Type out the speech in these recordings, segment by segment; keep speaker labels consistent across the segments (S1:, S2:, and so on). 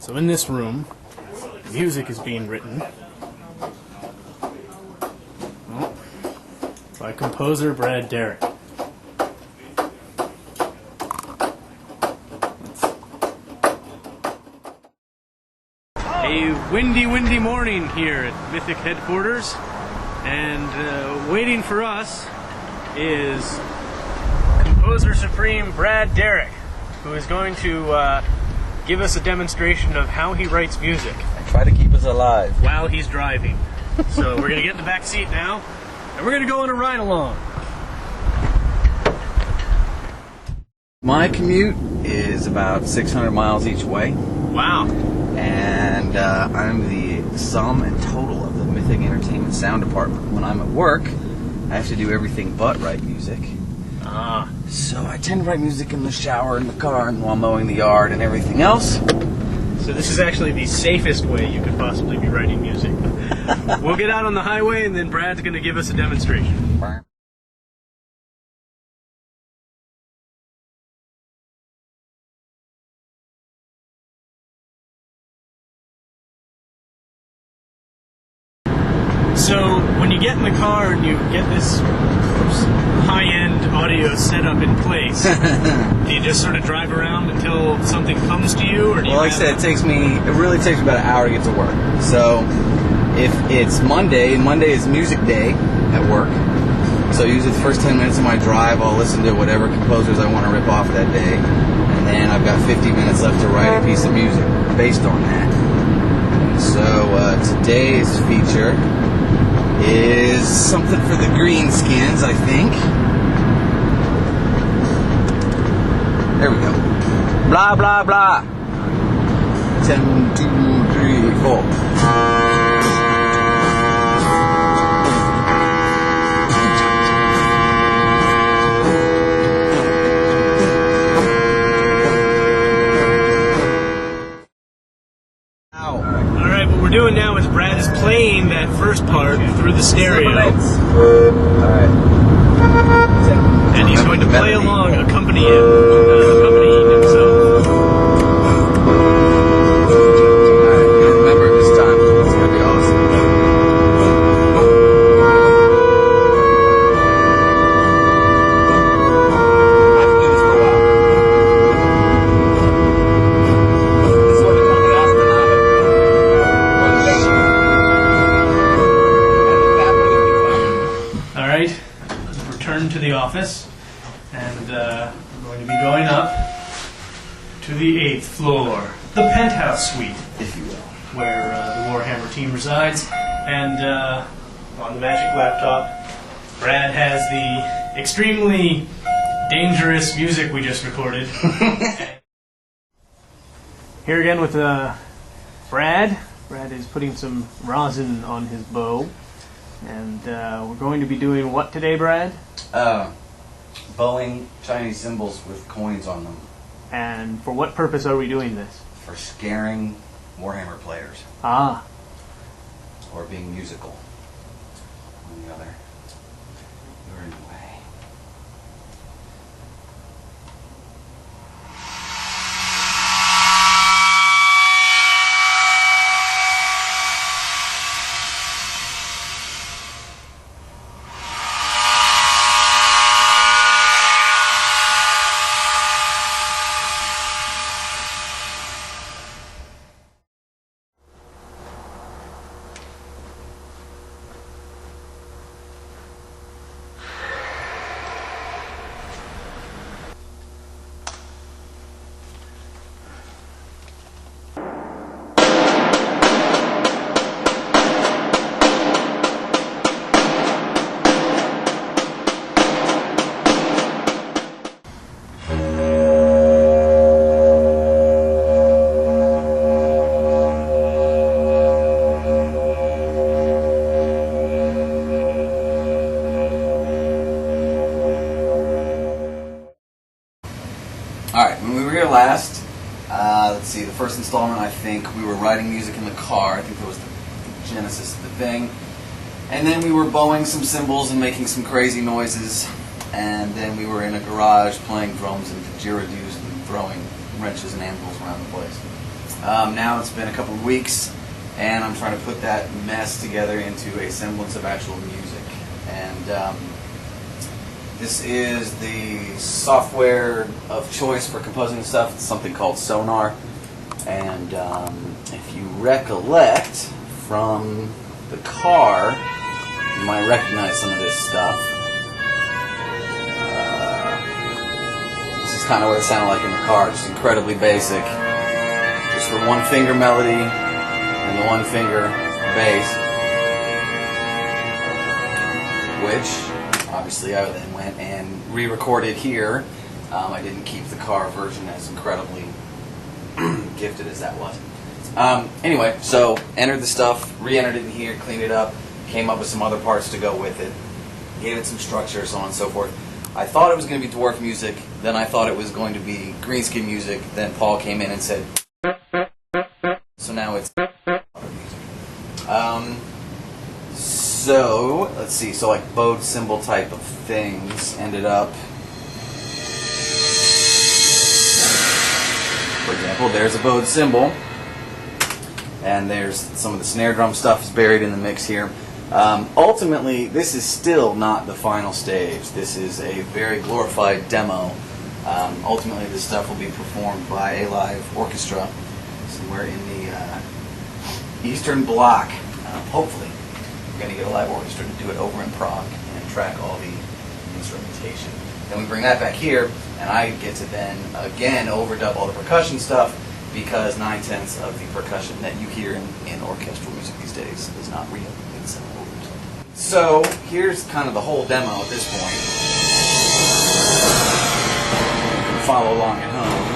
S1: So in this room, music is being written by composer Brad Derrick. A windy morning here at Mythic headquarters, and waiting for us is Composer Supreme Brad Derrick, who is going to give us a demonstration of how he writes music.
S2: I try to keep us alive
S1: while he's driving. So we're going to get in the back seat now, and we're going to go on a ride along.
S2: My commute is about 600 miles each way.
S1: Wow.
S2: And I'm the sum and total of the Mythic Entertainment Sound Department. When I'm at work, I have to do everything but write music.
S1: Ah.
S2: So I tend to write music in the shower, in the car, and while mowing the yard and everything else.
S1: So this is actually the safest way you could possibly be writing music. We'll get out on the highway, and then Brad's going to give us a demonstration. So when you get in the car and you get this high-end audio set up in place, do you just sort of drive around until something comes to you? Or do you
S2: like I said, it really takes me about an hour to get to work. So if it's Monday is music day at work. So usually the first 10 minutes of my drive, I'll listen to whatever composers I want to rip off that day. And then I've got 50 minutes left to write a piece of music based on that. So today's feature is something for the greenskins, I think. There we go. Blah, blah, blah. 10, 2, 3, 4.
S1: What we're doing now is Brad is playing that first part through the stereo.
S2: Alright.
S1: And he's going to play along, accompanying himself.
S2: Alright, remember it this time. It's going to be awesome.
S1: To the office, and we're going to be going up to the 8th floor, the penthouse suite, if you will, where the Warhammer team resides. And on the magic laptop, Brad has the extremely dangerous music we just recorded. Here again with Brad. Brad is putting some rosin on his bow. And we're going to be doing what today, Brad?
S2: Bowing Chinese symbols with coins on them.
S1: And for what purpose are we doing this?
S2: For scaring Warhammer players.
S1: Ah.
S2: Or being musical. On the other. You're in the way. Alright, when we were here last, let's see, the first installment, I think we were writing music in the car. I think that was the genesis of the thing. And then we were bowing some cymbals and making some crazy noises. And then we were in a garage playing drums and didgeridoos and throwing wrenches and anvils around the place. Now it's been a couple of weeks, and I'm trying to put that mess together into a semblance of actual music. And this is the software of choice for composing stuff. It's something called Sonar. And if you recollect from the car, you might recognize some of this stuff. This is kind of what it sounded like in the car, just incredibly basic. Just for one finger melody and the one finger bass. Which, obviously, I then went and re-recorded here. I didn't keep the car version as incredibly gifted as that was. Anyway, so entered the stuff, re-entered it in here, cleaned it up, came up with some other parts to go with it, gave it some structure, so on and so forth. I thought it was going to be dwarf music, then I thought it was going to be green screen music, then Paul came in and said, so now it's music. So, let's see, so like bowed cymbal type of things ended up, for example, there's a bowed cymbal, and there's some of the snare drum stuff is buried in the mix here. Ultimately, this is still not the final stage. This is a very glorified demo. Ultimately, this stuff will be performed by a live orchestra somewhere in the Eastern Bloc. Hopefully, we're going to get a live orchestra to do it over in Prague and track all the instrumentation. Then we bring that back here, and I get to then again overdub all the percussion stuff, because 9/10 of the percussion that you hear in orchestral music these days is not real. It's overdubbed. So here's kind of the whole demo at this point. You can follow along at home.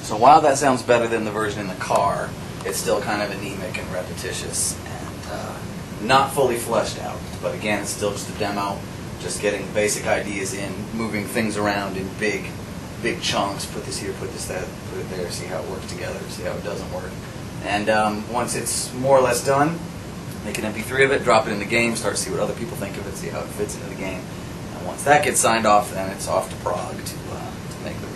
S2: So while that sounds better than the version in the car, it's still kind of anemic and repetitious and not fully fleshed out. But again, it's still just a demo, just getting basic ideas in, moving things around in big chunks, put this here, put this that, put it there, see how it works together, see how it doesn't work. And once it's more or less done, make an MP3 of it, drop it in the game, start to see what other people think of it, see how it fits into the game. And once that gets signed off, then it's off to Prague to make the